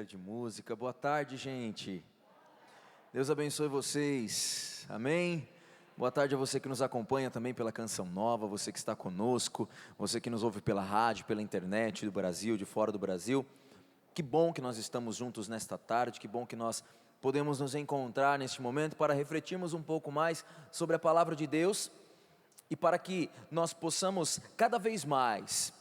Ministério de Música. Boa tarde, gente. Deus abençoe vocês. Amém? Boa tarde a você que nos acompanha também pela Canção Nova, você que está conosco, você que nos ouve pela rádio, pela internet do Brasil, de fora do Brasil. Que bom que nós estamos juntos nesta tarde, que bom que nós podemos nos encontrar neste momento para refletirmos um pouco mais sobre a Palavra de Deus e para que nós possamos cada vez mais,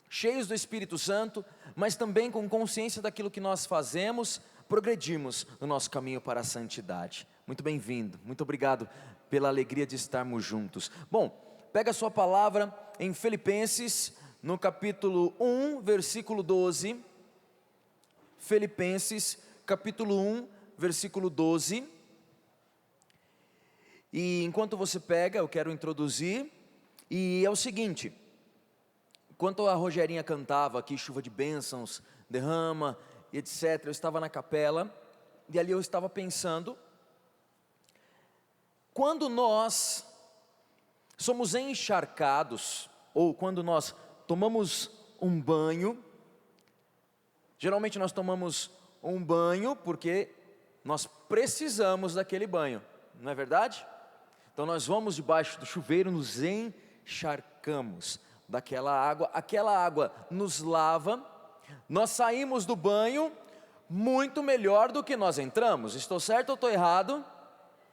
cheios do Espírito Santo, mas também com consciência daquilo que nós fazemos, progredirmos no nosso caminho para a santidade. Muito bem-vindo, muito obrigado pela alegria de estarmos juntos. Bom, pega a sua palavra em Filipenses, no capítulo 1, versículo 12. Filipenses, capítulo 1, versículo 12. E enquanto você pega, eu quero introduzir, e é o seguinte: enquanto a Rogerinha cantava aqui, chuva de bênçãos, derrama, e etc., eu estava na capela, e ali eu estava pensando, quando nós somos encharcados, ou quando nós tomamos um banho, geralmente nós tomamos um banho porque nós precisamos daquele banho, não é verdade? Então nós vamos debaixo do chuveiro, nos encharcamos daquela água, aquela água nos lava, nós saímos do banho muito melhor do que nós entramos. Estou certo ou estou errado?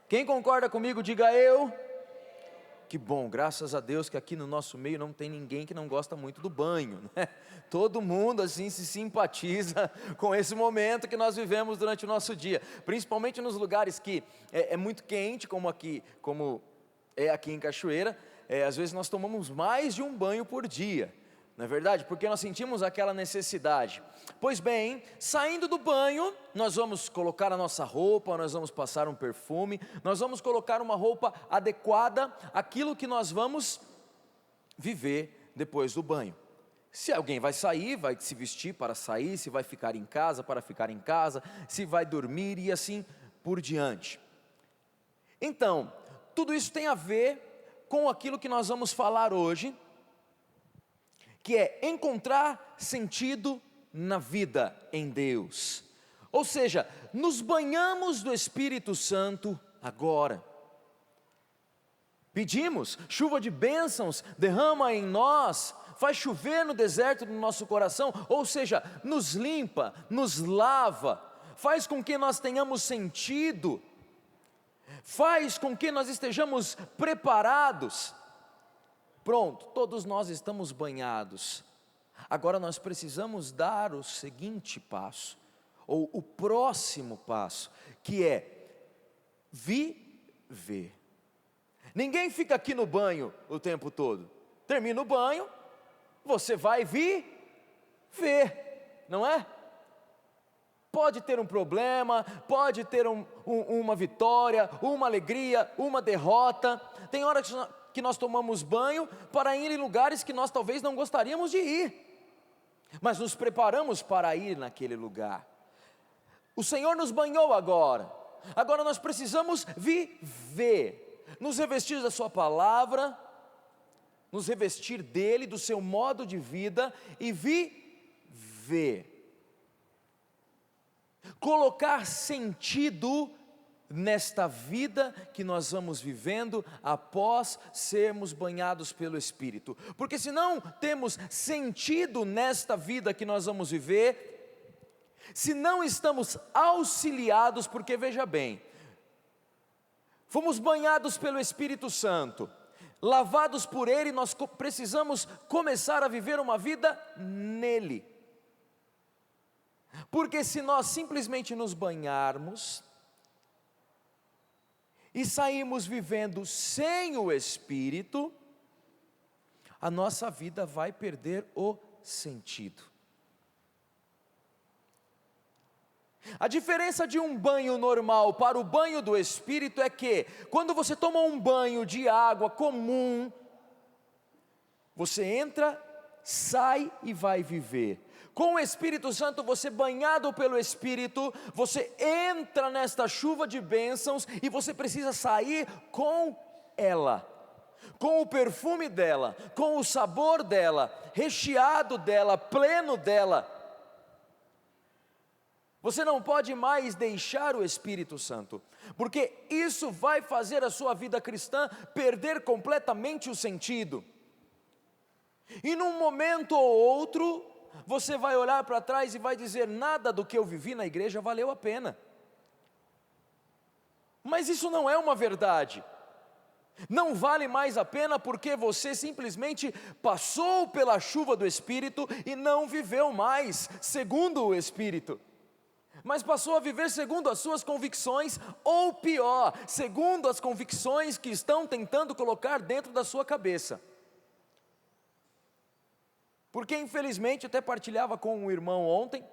Quem concorda comigo, diga eu. Que bom, graças a Deus que aqui no nosso meio não tem ninguém que não gosta muito do banho, né? Todo mundo assim se simpatiza com esse momento que nós vivemos durante o nosso dia, principalmente nos lugares que é muito quente, como é aqui em Cachoeira. Às vezes nós tomamos mais de um banho por dia, não é verdade? Porque nós sentimos aquela necessidade. Pois bem, saindo do banho, nós vamos colocar a nossa roupa, nós vamos passar um perfume, nós vamos colocar uma roupa adequada àquilo que nós vamos viver depois do banho. Se alguém vai sair, vai se vestir para sair, se vai ficar em casa, para ficar em casa, se vai dormir e assim por diante. Então, tudo isso tem a ver com aquilo que nós vamos falar hoje, que é encontrar sentido na vida em Deus. Ou seja, nos banhamos do Espírito Santo agora. Pedimos, chuva de bênçãos, derrama em nós, faz chover no deserto do nosso coração, ou seja, nos limpa, nos lava, faz com que nós tenhamos sentido, faz com que nós estejamos preparados. Pronto, todos nós estamos banhados. Agora nós precisamos dar o seguinte passo, ou o próximo passo, que é viver. Ninguém fica aqui no banho o tempo todo. Termina o banho, você vai viver, não é? Pode ter um problema, pode ter uma vitória, uma alegria, uma derrota. Tem hora que nós tomamos banho para ir em lugares que nós talvez não gostaríamos de ir, mas nos preparamos para ir naquele lugar. O Senhor nos banhou agora nós precisamos viver, nos revestir da sua palavra, nos revestir dele, do seu modo de vida e viver. Colocar sentido nesta vida que nós vamos vivendo após sermos banhados pelo Espírito. Porque se não temos sentido nesta vida que nós vamos viver, se não estamos auxiliados, porque veja bem, fomos banhados pelo Espírito Santo, lavados por Ele, nós precisamos começar a viver uma vida nele. Porque se nós simplesmente nos banharmos e sairmos vivendo sem o Espírito, a nossa vida vai perder o sentido. A diferença de um banho normal para o banho do Espírito é que, quando você toma um banho de água comum, você entra, sai e vai viver. Com o Espírito Santo, você banhado pelo Espírito, você entra nesta chuva de bênçãos e você precisa sair com ela, com o perfume dela, com o sabor dela, recheado dela, pleno dela. Você não pode mais deixar o Espírito Santo, porque isso vai fazer a sua vida cristã perder completamente o sentido. E num momento ou outro, você vai olhar para trás e vai dizer: nada do que eu vivi na igreja valeu a pena. Mas isso não é uma verdade. Não vale mais a pena porque você simplesmente passou pela chuva do Espírito e não viveu mais segundo o Espírito, mas passou a viver segundo as suas convicções, ou pior, segundo as convicções que estão tentando colocar dentro da sua cabeça. Porque infelizmente, até partilhava com um irmão ontem,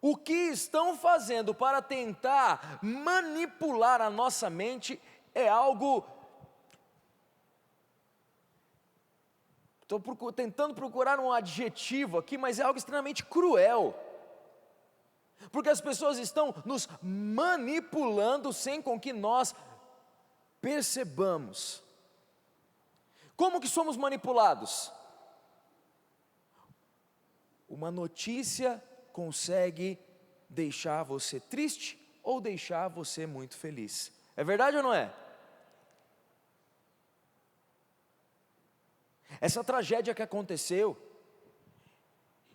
o que estão fazendo para tentar manipular a nossa mente é algo... Estou tentando procurar um adjetivo aqui, mas é algo extremamente cruel. Porque as pessoas estão nos manipulando sem com que nós percebamos. Como que somos manipulados? Uma notícia consegue deixar você triste ou deixar você muito feliz. É verdade ou não é? Essa tragédia que aconteceu,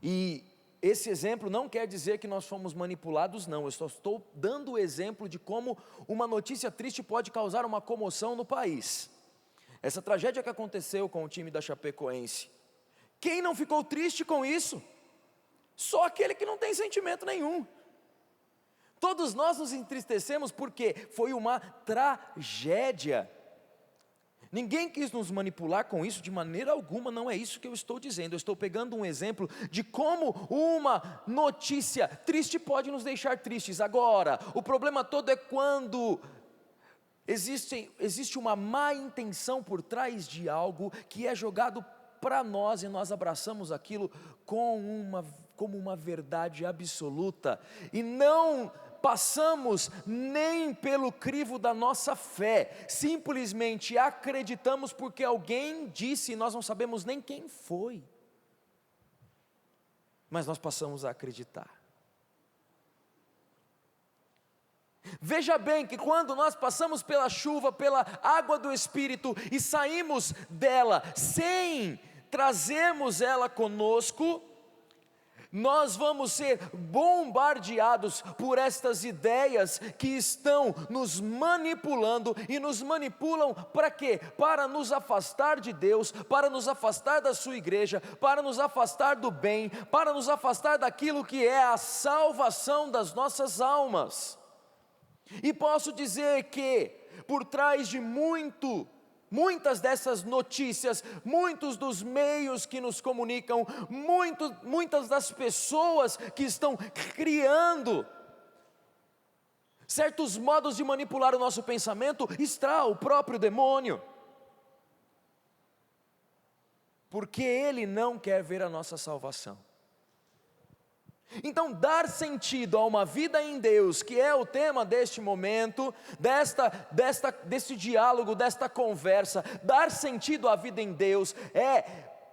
e esse exemplo não quer dizer que nós fomos manipulados, não. Eu só estou dando o exemplo de como uma notícia triste pode causar uma comoção no país. Essa tragédia que aconteceu com o time da Chapecoense, quem não ficou triste com isso? Só aquele que não tem sentimento nenhum. Todos nós nos entristecemos porque foi uma tragédia. Ninguém quis nos manipular com isso de maneira alguma, não é isso que eu estou dizendo. Eu estou pegando um exemplo de como uma notícia triste pode nos deixar tristes. Agora, o problema todo é quando existe uma má intenção por trás de algo que é jogado para nós e nós abraçamos aquilo como uma verdade absoluta e não passamos nem pelo crivo da nossa fé, simplesmente acreditamos porque alguém disse e nós não sabemos nem quem foi, mas nós passamos a acreditar. Veja bem que quando nós passamos pela chuva, pela água do Espírito e saímos dela sem trazermos ela conosco, nós vamos ser bombardeados por estas ideias que estão nos manipulando e nos manipulam para quê? Para nos afastar de Deus, para nos afastar da sua igreja, para nos afastar do bem, para nos afastar daquilo que é a salvação das nossas almas. E posso dizer que por trás de muitas dessas notícias, muitos dos meios que nos comunicam, muitas das pessoas que estão criando certos modos de manipular o nosso pensamento, está o próprio demônio. Porque ele não quer ver a nossa salvação. Então, dar sentido a uma vida em Deus, que é o tema deste momento, deste diálogo, desta conversa, dar sentido à vida em Deus é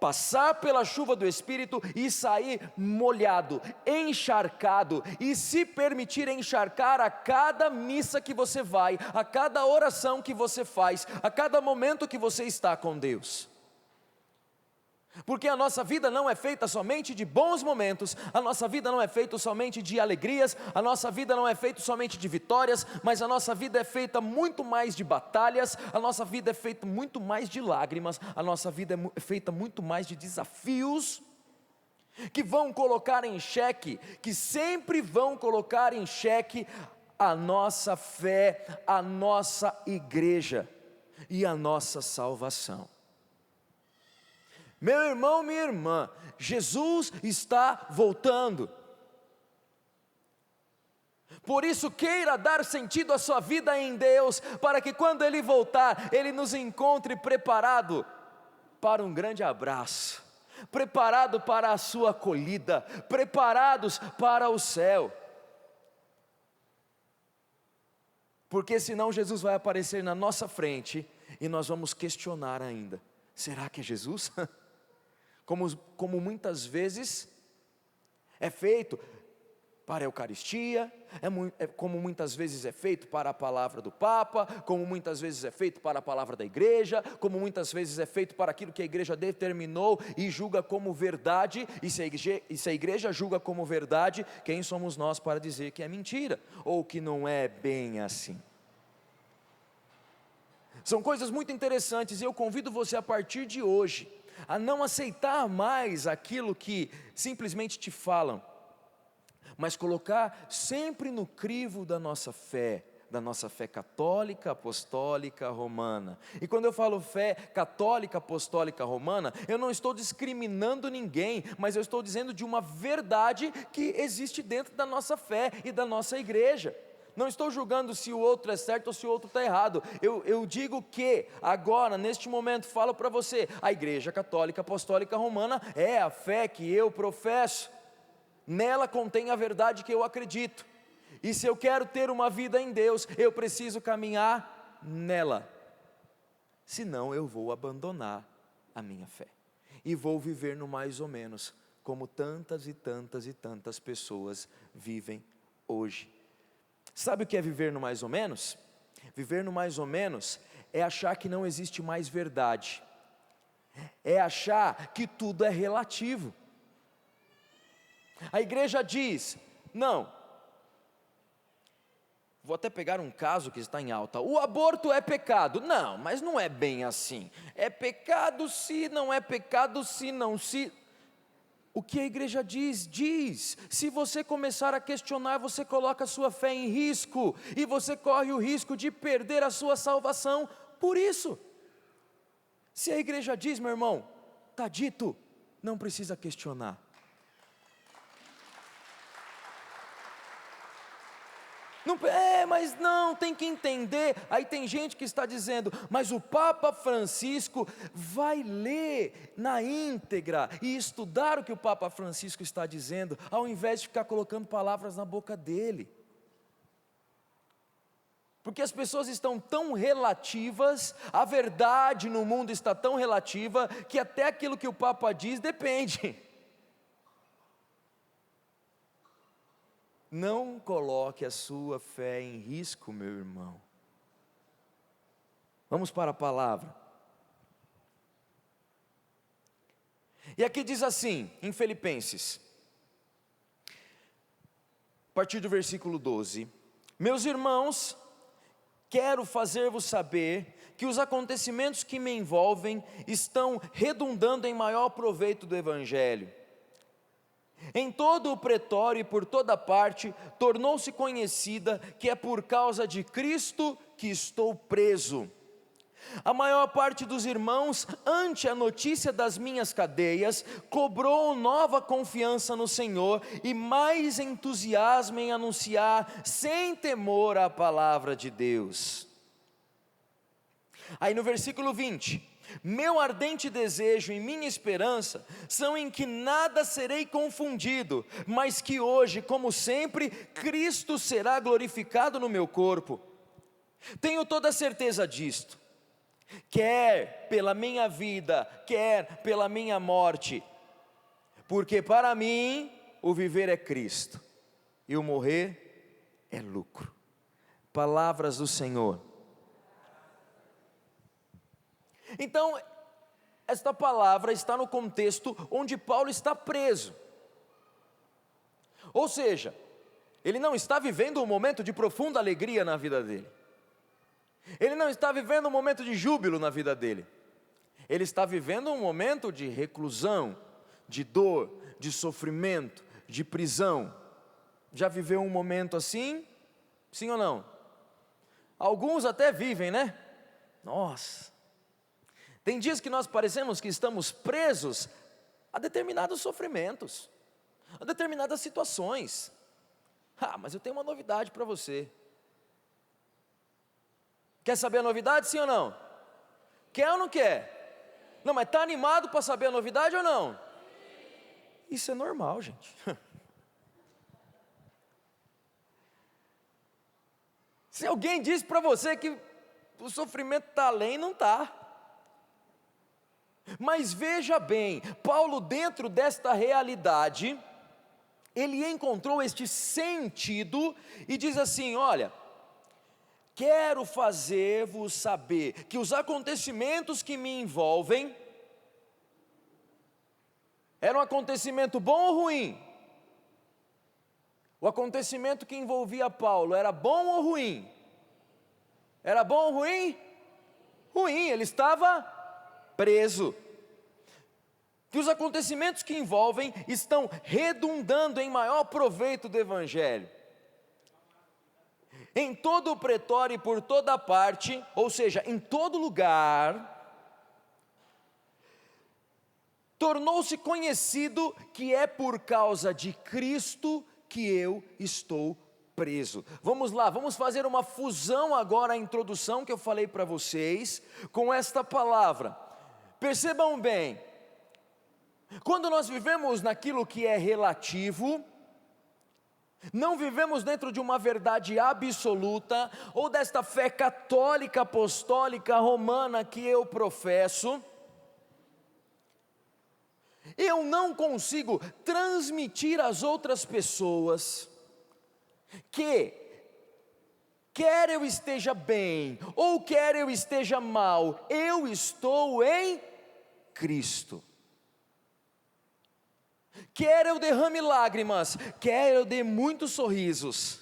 passar pela chuva do Espírito e sair molhado, encharcado, e se permitir encharcar a cada missa que você vai, a cada oração que você faz, a cada momento que você está com Deus. Porque a nossa vida não é feita somente de bons momentos, a nossa vida não é feita somente de alegrias, a nossa vida não é feita somente de vitórias, mas a nossa vida é feita muito mais de batalhas, a nossa vida é feita muito mais de lágrimas, a nossa vida é feita muito mais de desafios, que vão colocar em xeque, que sempre vão colocar em xeque a nossa fé, a nossa igreja e a nossa salvação. Meu irmão, minha irmã, Jesus está voltando. Por isso queira dar sentido à sua vida em Deus, para que quando Ele voltar, Ele nos encontre preparado para um grande abraço, preparado para a sua acolhida, preparados para o céu. Porque senão Jesus vai aparecer na nossa frente e nós vamos questionar ainda: será que é Jesus? Como muitas vezes é feito. para a Eucaristia, como muitas vezes é feito para a palavra do Papa, como muitas vezes é feito para a palavra da igreja, como muitas vezes é feito para aquilo que a igreja determinou e julga como verdade, e se a igreja julga como verdade, quem somos nós para dizer que é mentira, ou que não é bem assim? São coisas muito interessantes, e eu convido você a partir de hoje, a não aceitar mais aquilo que simplesmente te falam, mas colocar sempre no crivo da nossa fé católica, apostólica, romana. E quando eu falo fé católica, apostólica, romana, eu não estou discriminando ninguém, mas eu estou dizendo de uma verdade que existe dentro da nossa fé e da nossa igreja. Não estou julgando se o outro é certo ou se o outro está errado. Eu digo que agora, neste momento, falo para você, a igreja católica, apostólica, romana é a fé que eu professo. Nela contém a verdade que eu acredito, e se eu quero ter uma vida em Deus, eu preciso caminhar nela, senão eu vou abandonar a minha fé, e vou viver no mais ou menos, como tantas e tantas e tantas pessoas vivem hoje. Sabe o que é viver no mais ou menos? Viver no mais ou menos é achar que não existe mais verdade, é achar que tudo é relativo. A igreja diz, não, vou até pegar um caso que está em alta, o aborto é pecado. Não, mas não é bem assim, é pecado se, não é pecado se, não se. O que a igreja diz, se você começar a questionar, você coloca a sua fé em risco, e você corre o risco de perder a sua salvação, por isso. Se a igreja diz, meu irmão, está dito, não precisa questionar. Não, mas não, tem que entender. Aí tem gente que está dizendo, mas o Papa Francisco vai ler na íntegra e estudar o que o Papa Francisco está dizendo, ao invés de ficar colocando palavras na boca dele. Porque as pessoas estão tão relativas, a verdade no mundo está tão relativa, que até aquilo que o Papa diz depende. Não coloque a sua fé em risco, meu irmão. Vamos para a palavra. E aqui diz assim, em Filipenses, a partir do versículo 12: meus irmãos, quero fazer-vos saber que os acontecimentos que me envolvem estão redundando em maior proveito do Evangelho. Em todo o pretório e por toda parte, tornou-se conhecida que é por causa de Cristo que estou preso. A maior parte dos irmãos, ante a notícia das minhas cadeias, cobrou nova confiança no Senhor e mais entusiasmo em anunciar sem temor a palavra de Deus. Aí no versículo 20: meu ardente desejo e minha esperança são em que nada serei confundido, mas que hoje, como sempre, Cristo será glorificado no meu corpo. Tenho toda a certeza disto, quer pela minha vida, quer pela minha morte, porque para mim o viver é Cristo, e o morrer é lucro. Palavras do Senhor. Então, esta palavra está no contexto onde Paulo está preso. Ou seja, ele não está vivendo um momento de profunda alegria na vida dele. Ele não está vivendo um momento de júbilo na vida dele. Ele está vivendo um momento de reclusão, de dor, de sofrimento, de prisão. Já viveu um momento assim? Sim ou não? Alguns até vivem, né? Nossa! Tem dias que nós parecemos que estamos presos a determinados sofrimentos, a determinadas situações. Mas eu tenho uma novidade para você. Quer saber a novidade, sim ou não? Quer ou não quer? Não, mas está animado para saber a novidade ou não? Isso é normal, gente. Se alguém diz para você que o sofrimento está além, não está. Mas veja bem, Paulo, dentro desta realidade, ele encontrou este sentido e diz assim: olha, quero fazer-vos saber que os acontecimentos que me envolvem, era um acontecimento bom ou ruim? O acontecimento que envolvia Paulo era bom ou ruim? Era bom ou ruim? Ruim, ele estava preso. Que os acontecimentos que envolvem estão redundando em maior proveito do Evangelho. Em todo o pretório e por toda parte, ou seja, em todo lugar, tornou-se conhecido que é por causa de Cristo que eu estou preso. Vamos lá, vamos fazer uma fusão agora, a introdução que eu falei para vocês, com esta palavra. Percebam bem, quando nós vivemos naquilo que é relativo, não vivemos dentro de uma verdade absoluta, ou desta fé católica, apostólica, romana que eu professo, eu não consigo transmitir às outras pessoas que, quer eu esteja bem, ou quer eu esteja mal, eu estou em Cristo. Quer eu derrame lágrimas, quer eu dê muitos sorrisos,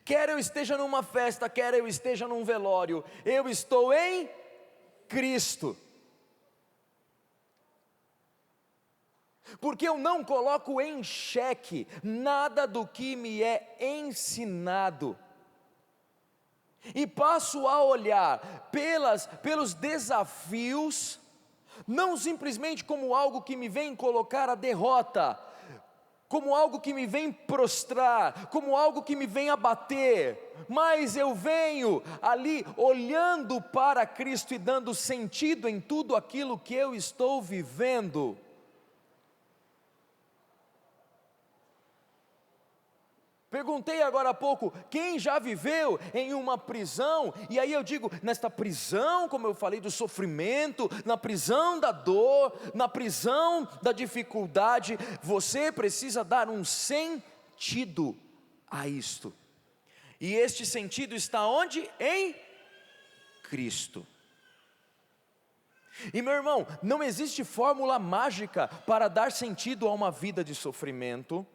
quer eu esteja numa festa, quer eu esteja num velório, eu estou em Cristo. Porque eu não coloco em xeque nada do que me é ensinado, e passo a olhar pelos desafios, não simplesmente como algo que me vem colocar a derrota, como algo que me vem prostrar, como algo que me vem abater, mas eu venho ali olhando para Cristo e dando sentido em tudo aquilo que eu estou vivendo. Perguntei agora há pouco, quem já viveu em uma prisão? E aí eu digo, nesta prisão, como eu falei, do sofrimento, na prisão da dor, na prisão da dificuldade, você precisa dar um sentido a isto. E este sentido está onde? Em Cristo. E meu irmão, não existe fórmula mágica para dar sentido a uma vida de sofrimento,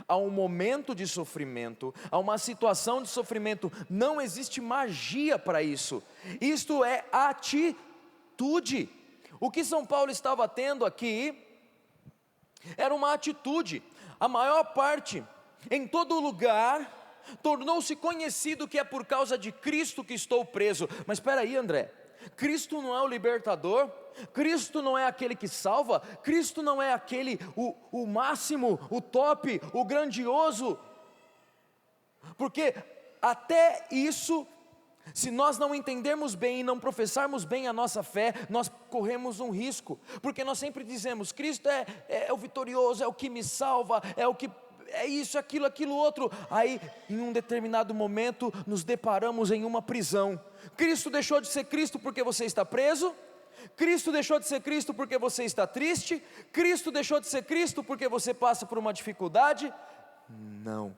a um momento de sofrimento, a uma situação de sofrimento. Não existe magia para isso. Isto é atitude. O que São Paulo estava tendo aqui era uma atitude. A maior parte, em todo lugar, tornou-se conhecido que é por causa de Cristo que estou preso. Mas espera aí, André, Cristo não é o libertador? Cristo não é aquele que salva? Cristo não é aquele, o máximo, o top, o grandioso? Porque até isso, se nós não entendermos bem e não professarmos bem a nossa fé, nós corremos um risco, porque nós sempre dizemos, Cristo é o vitorioso, é o que me salva, é o que... é isso, aquilo outro. Aí em um determinado momento nos deparamos em uma prisão. Cristo deixou de ser Cristo porque você está preso? Cristo deixou de ser Cristo porque você está triste? Cristo deixou de ser Cristo porque você passa por uma dificuldade? Não.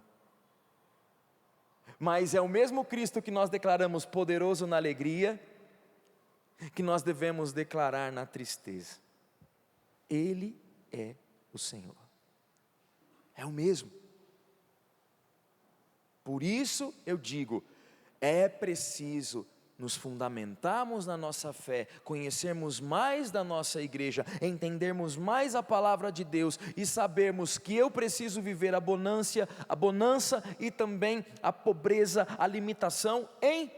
Mas é o mesmo Cristo que nós declaramos poderoso na alegria, que nós devemos declarar na tristeza. Ele é o Senhor. É o mesmo. Por isso eu digo, é preciso nos fundamentarmos na nossa fé, conhecermos mais da nossa igreja, entendermos mais a palavra de Deus e sabermos que eu preciso viver a bonança e também a pobreza, a limitação em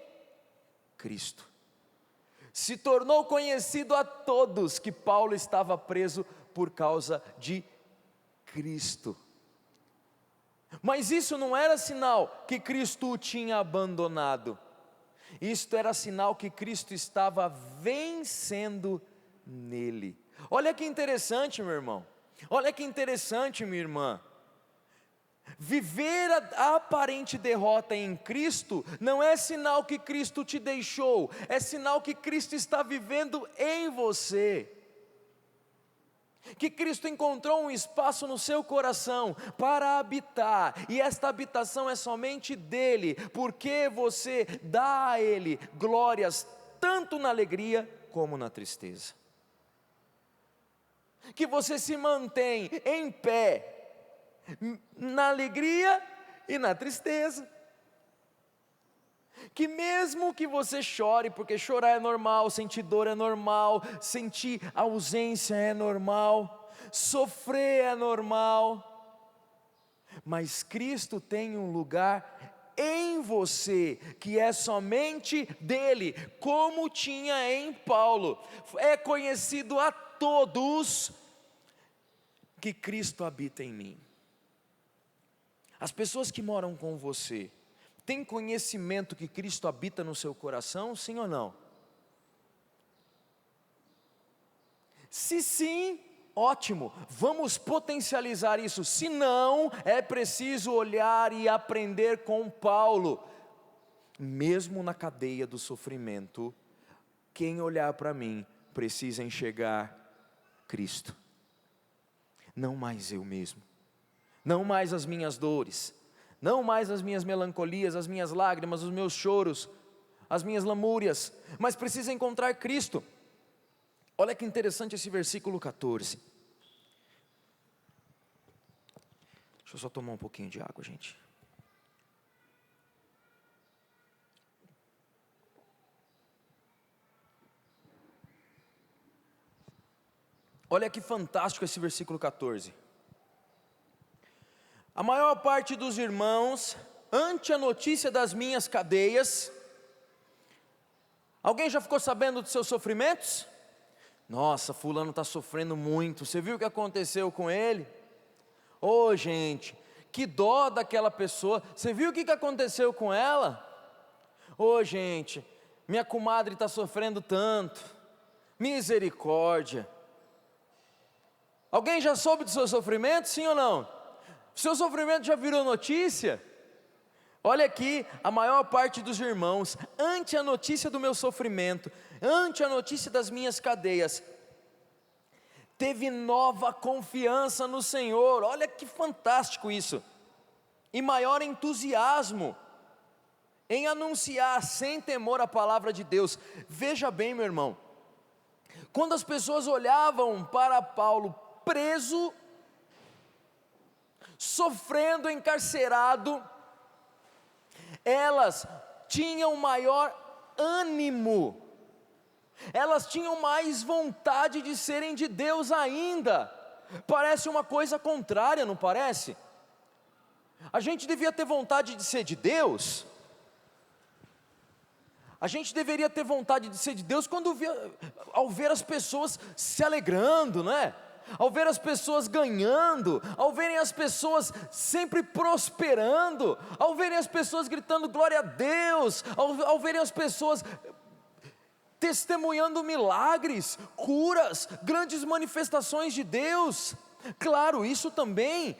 Cristo. Se tornou conhecido a todos que Paulo estava preso por causa de Cristo. Mas isso não era sinal que Cristo o tinha abandonado. Isto era sinal que Cristo estava vencendo nele. Olha que interessante, meu irmão. Olha que interessante, minha irmã. Viver a aparente derrota em Cristo não é sinal que Cristo te deixou, é sinal que Cristo está vivendo em você. que Cristo encontrou um espaço no seu coração para habitar, e esta habitação é somente dele, porque você dá a Ele glórias tanto na alegria como na tristeza, que você se mantém em pé na alegria e na tristeza, que mesmo que você chore, porque chorar é normal, sentir dor é normal, sentir ausência é normal, sofrer é normal, mas Cristo tem um lugar em você, que é somente dele, como tinha em Paulo. É conhecido a todos que Cristo habita em mim. As pessoas que moram com você têm conhecimento que Cristo habita no seu coração, sim ou não? Se sim, ótimo, vamos potencializar isso. Se não, é preciso olhar e aprender com Paulo. Mesmo na cadeia do sofrimento, quem olhar para mim precisa enxergar Cristo. Não mais eu mesmo, não mais as minhas dores, não mais as minhas melancolias, as minhas lágrimas, os meus choros, as minhas lamúrias, mas precisa encontrar Cristo. Olha que interessante esse versículo 14. Deixa eu só tomar um pouquinho de água, gente. Olha que fantástico esse versículo 14. A maior parte dos irmãos, ante a notícia das minhas cadeias, alguém já ficou sabendo dos seus sofrimentos? Nossa, fulano está sofrendo muito, você viu o que aconteceu com ele? Ô gente, que dó daquela pessoa, você viu o que aconteceu com ela? Ô gente, minha comadre está sofrendo tanto, misericórdia. Alguém já soube do seu sofrimento, sim ou não? O seu sofrimento já virou notícia? Olha aqui, a maior parte dos irmãos, ante a notícia do meu sofrimento, ante a notícia das minhas cadeias, teve nova confiança no Senhor. Olha que fantástico isso, e maior entusiasmo em anunciar sem temor a palavra de Deus. Veja bem, meu irmão, quando as pessoas olhavam para Paulo preso, sofrendo, encarcerado, elas tinham maior ânimo, elas tinham mais vontade de serem de Deus ainda. Parece uma coisa contrária, não parece? A gente devia ter vontade de ser de Deus, a gente deveria ter vontade de ser de Deus ao ver as pessoas se alegrando, não é? Ao ver as pessoas ganhando, ao verem as pessoas sempre prosperando, ao verem as pessoas gritando glória a Deus, ao verem as pessoas testemunhando milagres, curas, grandes manifestações de Deus. Claro, isso também,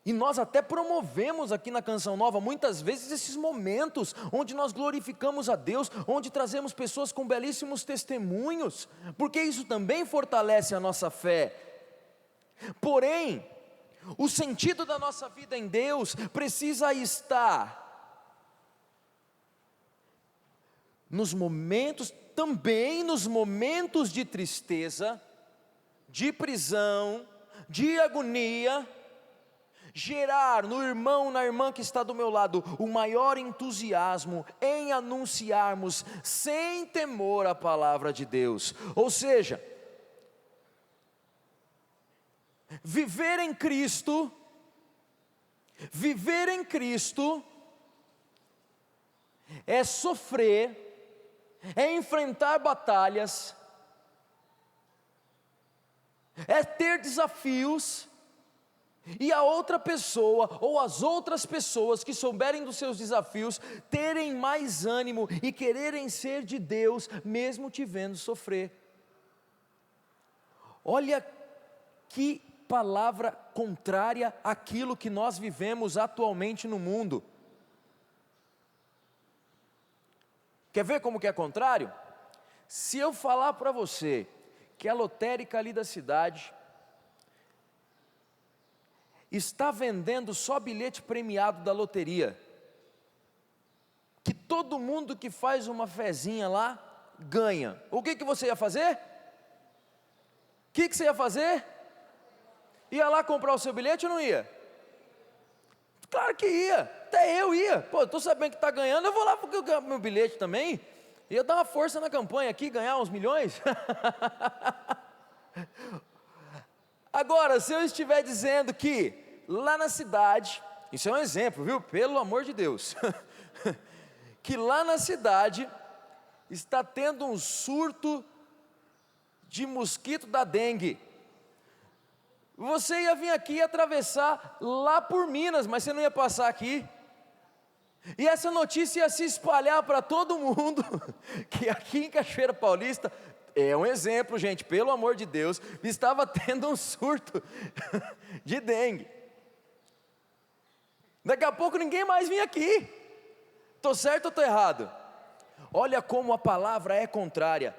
e nós até promovemos aqui na Canção Nova, muitas vezes esses momentos, onde nós glorificamos a Deus, onde trazemos pessoas com belíssimos testemunhos, porque isso também fortalece a nossa fé. Porém, o sentido da nossa vida em Deus precisa estar nos momentos, também nos momentos de tristeza, de prisão, de agonia, gerar no irmão, na irmã que está do meu lado, o maior entusiasmo em anunciarmos sem temor a palavra de Deus. Ou seja, viver em Cristo é sofrer, é enfrentar batalhas, é ter desafios, e a outra pessoa, ou as outras pessoas que souberem dos seus desafios, terem mais ânimo e quererem ser de Deus, mesmo te vendo sofrer. Olha que palavra contrária àquilo que nós vivemos atualmente no mundo. Quer ver como que é contrário? Se eu falar para você que a lotérica ali da cidade está vendendo só bilhete premiado da loteria, que todo mundo que faz uma fezinha lá, ganha, o que você ia fazer? O que você ia fazer? Ia lá comprar o seu bilhete ou não ia? Claro que ia, até eu ia. Pô, estou sabendo que está ganhando, eu vou lá porque eu ganho meu bilhete também. Ia dar uma força na campanha aqui, ganhar uns milhões. Agora, se eu estiver dizendo que lá na cidade, isso é um exemplo, viu? Pelo amor de Deus. Que lá na cidade está tendo um surto de mosquito da dengue. Você ia vir aqui e atravessar lá por Minas, mas você não ia passar aqui. E essa notícia ia se espalhar para todo mundo, que aqui em Cachoeira Paulista, é um exemplo, gente, pelo amor de Deus, estava tendo um surto de dengue. Daqui a pouco ninguém mais vinha aqui. Estou certo ou estou errado? Olha como a palavra é contrária.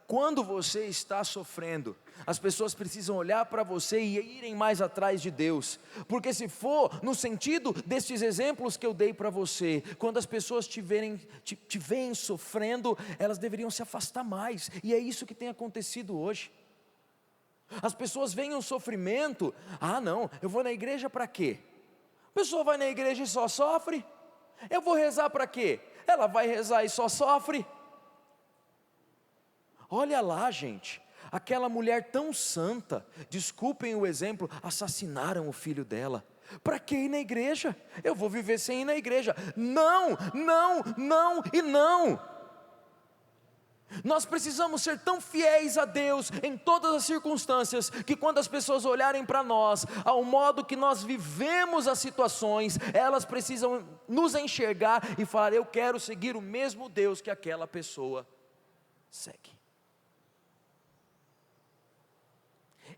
Quando você está sofrendo, as pessoas precisam olhar para você e irem mais atrás de Deus, porque se for no sentido destes exemplos que eu dei para você, quando as pessoas te veem sofrendo, elas deveriam se afastar mais, e é isso que tem acontecido hoje. As pessoas veem um sofrimento, não, eu vou na igreja para quê? A pessoa vai na igreja e só sofre, eu vou rezar para quê? Ela vai rezar e só sofre. Olha lá, gente, aquela mulher tão santa, desculpem o exemplo, assassinaram o filho dela. Para que ir na igreja? Eu vou viver sem ir na igreja. Não, não, não e não. Nós precisamos ser tão fiéis a Deus em todas as circunstâncias, que quando as pessoas olharem para nós, ao modo que nós vivemos as situações, elas precisam nos enxergar e falar: eu quero seguir o mesmo Deus que aquela pessoa segue.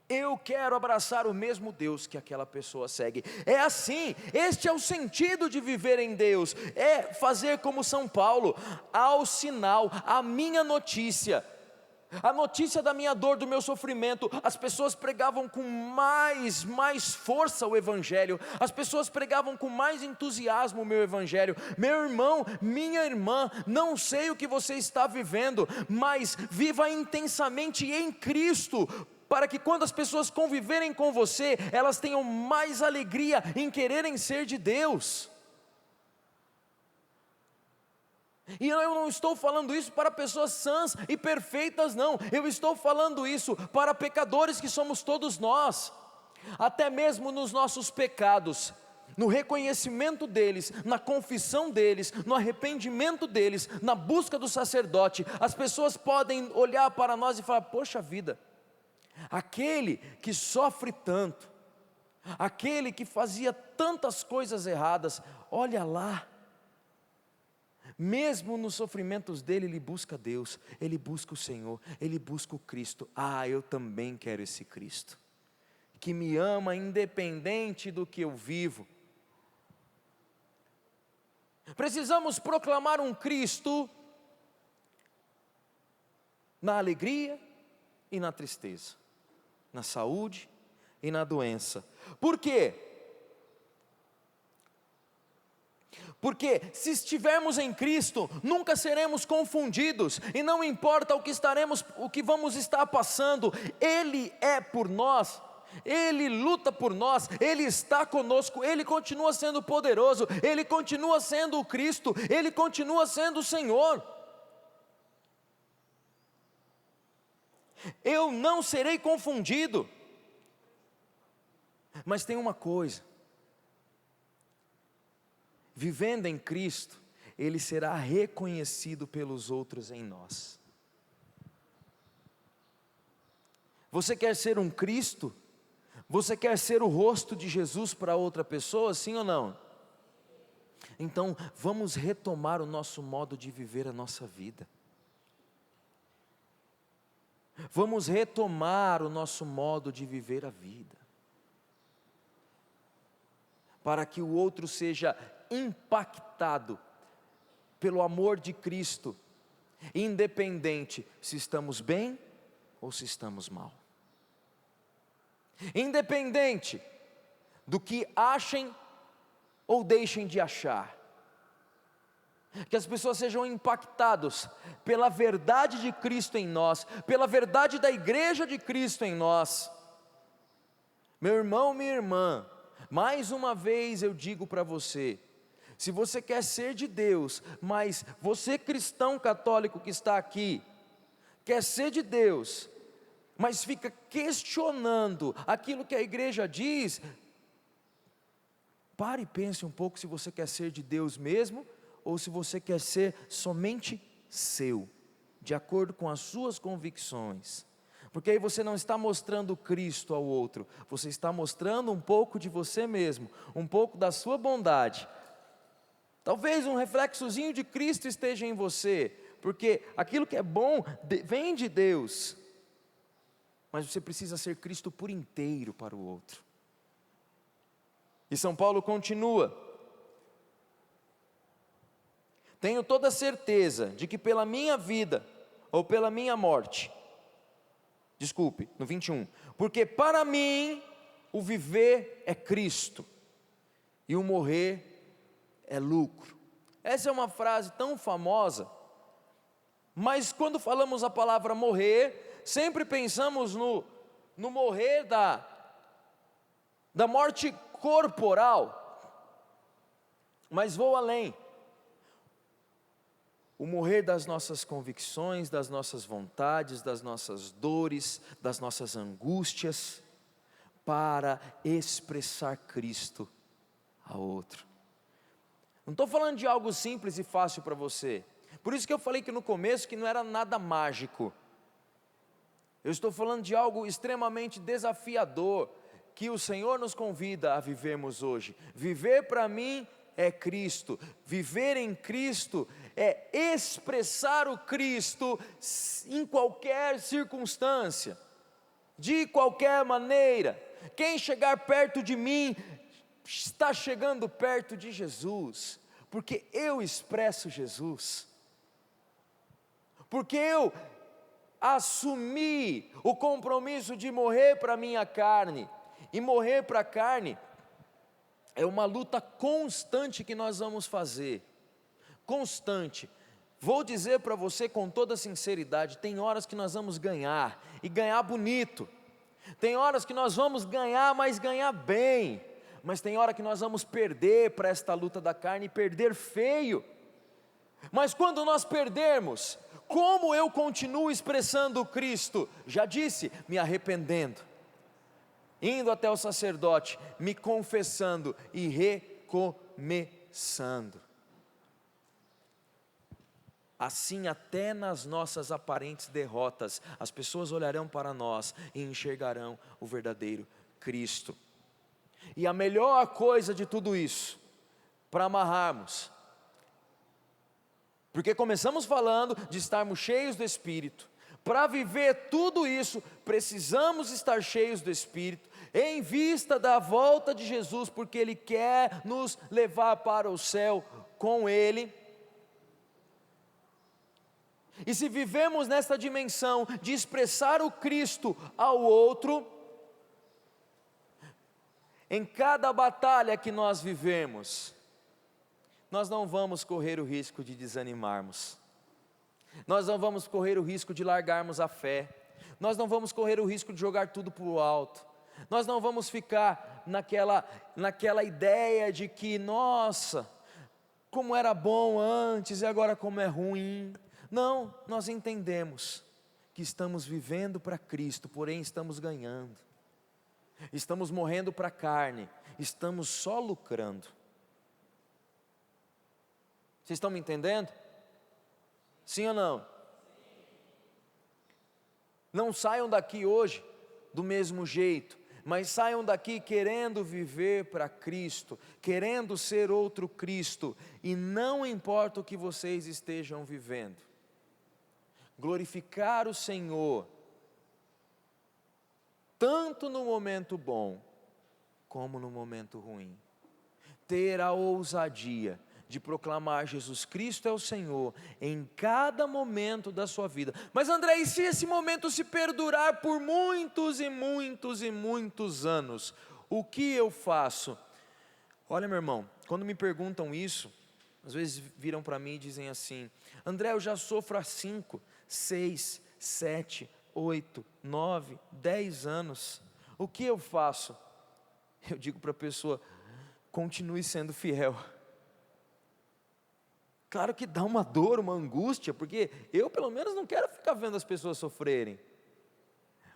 Eu quero abraçar o mesmo Deus que aquela pessoa segue. É assim, este é o sentido de viver em Deus, é fazer como São Paulo, ao sinal, a minha notícia, a notícia da minha dor, do meu sofrimento, as pessoas pregavam com mais força o Evangelho, as pessoas pregavam com mais entusiasmo o meu Evangelho. Meu irmão, minha irmã, não sei o que você está vivendo, mas viva intensamente em Cristo, para que quando as pessoas conviverem com você, elas tenham mais alegria em quererem ser de Deus. E eu não estou falando isso para pessoas sãs e perfeitas, não. Eu estou falando isso para pecadores que somos todos nós. Até mesmo nos nossos pecados, no reconhecimento deles, na confissão deles, no arrependimento deles, na busca do sacerdote, as pessoas podem olhar para nós e falar: poxa vida, aquele que sofre tanto, aquele que fazia tantas coisas erradas, olha lá, mesmo nos sofrimentos dele, ele busca Deus, ele busca o Senhor, ele busca o Cristo. Eu também quero esse Cristo, que me ama independente do que eu vivo. Precisamos proclamar um Cristo na alegria e na tristeza, na saúde e na doença. Por quê? Porque se estivermos em Cristo, nunca seremos confundidos, e não importa o que vamos estar passando, Ele é por nós, Ele luta por nós, Ele está conosco, Ele continua sendo poderoso, Ele continua sendo o Cristo, Ele continua sendo o Senhor. Eu não serei confundido. Mas tem uma coisa: vivendo em Cristo, Ele será reconhecido pelos outros em nós. Você quer ser um Cristo? Você quer ser o rosto de Jesus para outra pessoa, sim ou não? Então vamos retomar o nosso modo de viver a nossa vida. Vamos retomar o nosso modo de viver a vida, para que o outro seja impactado pelo amor de Cristo, independente se estamos bem ou se estamos mal, independente do que achem ou deixem de achar. Que as pessoas sejam impactadas pela verdade de Cristo em nós, pela verdade da igreja de Cristo em nós. Meu irmão, minha irmã, mais uma vez eu digo para você, se você quer ser de Deus, mas você cristão católico que está aqui, quer ser de Deus, mas fica questionando aquilo que a igreja diz, pare e pense um pouco se você quer ser de Deus mesmo, ou se você quer ser somente seu, de acordo com as suas convicções. Porque aí você não está mostrando Cristo ao outro, você está mostrando um pouco de você mesmo, um pouco da sua bondade. Talvez um reflexozinho de Cristo esteja em você, porque aquilo que é bom vem de Deus, mas você precisa ser Cristo por inteiro para o outro. E São Paulo continua: tenho toda certeza de que pela minha vida, ou pela minha morte, no 21, porque para mim o viver é Cristo, e o morrer é lucro. Essa é uma frase tão famosa, mas quando falamos a palavra morrer, sempre pensamos no morrer da morte corporal, mas vou além. O morrer das nossas convicções, das nossas vontades, das nossas dores, das nossas angústias, para expressar Cristo a outro. Não estou falando de algo simples e fácil para você, por isso que eu falei que no começo que não era nada mágico. Eu estou falando de algo extremamente desafiador, que o Senhor nos convida a vivermos hoje. Viver para mim é Cristo, viver em Cristo é expressar o Cristo em qualquer circunstância, de qualquer maneira. Quem chegar perto de mim, está chegando perto de Jesus, porque eu expresso Jesus, porque eu assumi o compromisso de morrer para a minha carne, e morrer para a carne é uma luta constante que nós vamos fazer, constante. Vou dizer para você com toda sinceridade, tem horas que nós vamos ganhar, e ganhar bonito, tem horas que nós vamos ganhar, mas ganhar bem, mas tem hora que nós vamos perder para esta luta da carne, e perder feio. Mas quando nós perdermos, como eu continuo expressando Cristo? Já disse, me arrependendo, indo até o sacerdote, me confessando e recomeçando. Assim, até nas nossas aparentes derrotas, as pessoas olharão para nós e enxergarão o verdadeiro Cristo. E a melhor coisa de tudo isso, para amarrarmos, porque começamos falando de estarmos cheios do Espírito. Para viver tudo isso, precisamos estar cheios do Espírito, em vista da volta de Jesus, porque Ele quer nos levar para o céu com Ele. E se vivemos nesta dimensão de expressar o Cristo ao outro, em cada batalha que nós vivemos, nós não vamos correr o risco de desanimarmos, nós não vamos correr o risco de largarmos a fé, nós não vamos correr o risco de jogar tudo para o alto, nós não vamos ficar naquela ideia de que, nossa, como era bom antes e agora como é ruim. Não, nós entendemos que estamos vivendo para Cristo, porém estamos ganhando, estamos morrendo para a carne, estamos só lucrando. Vocês estão me entendendo? Sim ou não? Não saiam daqui hoje do mesmo jeito, mas saiam daqui querendo viver para Cristo, querendo ser outro Cristo, e não importa o que vocês estejam vivendo, glorificar o Senhor, tanto no momento bom, como no momento ruim, ter a ousadia de proclamar Jesus Cristo é o Senhor, em cada momento da sua vida. Mas André, e se esse momento se perdurar por muitos e muitos e muitos anos? O que eu faço? Olha, meu irmão, quando me perguntam isso, às vezes viram para mim e dizem assim: André, eu já sofro há 5, 6, 7, 8, 9, 10 anos. O que eu faço? Eu digo para a pessoa: continue sendo fiel. Claro que dá uma dor, uma angústia, porque eu pelo menos não quero ficar vendo as pessoas sofrerem.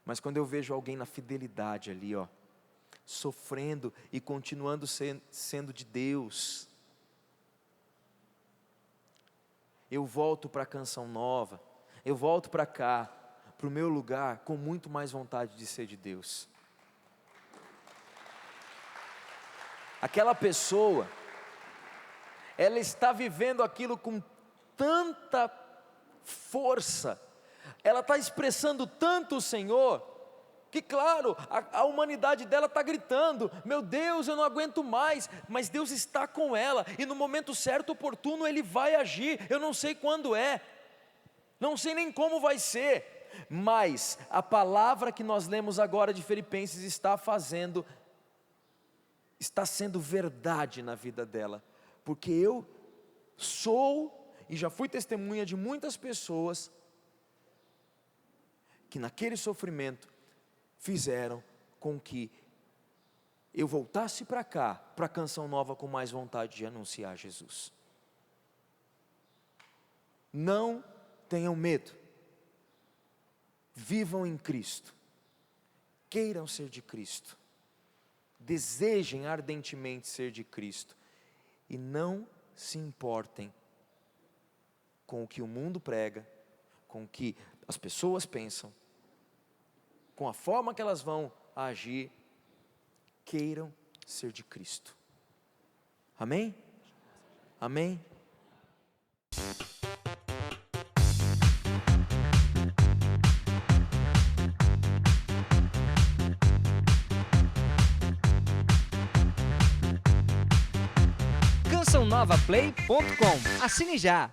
Mas quando eu vejo alguém na fidelidade ali, sofrendo e continuando sendo de Deus, eu volto para a Canção Nova, eu volto para cá, para o meu lugar, com muito mais vontade de ser de Deus. Aquela pessoa, ela está vivendo aquilo com tanta força, ela está expressando tanto o Senhor, que claro, a humanidade dela está gritando: meu Deus, eu não aguento mais, mas Deus está com ela, e no momento certo, oportuno, Ele vai agir. Eu não sei quando é, não sei nem como vai ser, mas a palavra que nós lemos agora de Filipenses está sendo verdade na vida dela, porque eu sou, e já fui testemunha de muitas pessoas, que naquele sofrimento, fizeram com que eu voltasse para cá, para a Canção Nova, com mais vontade de anunciar Jesus. Não tenham medo, vivam em Cristo, queiram ser de Cristo, desejem ardentemente ser de Cristo, e não se importem com o que o mundo prega, com o que as pessoas pensam, com a forma que elas vão agir. Queiram ser de Cristo. Amém? Amém? CançãoNovaPlay.com. Assine já!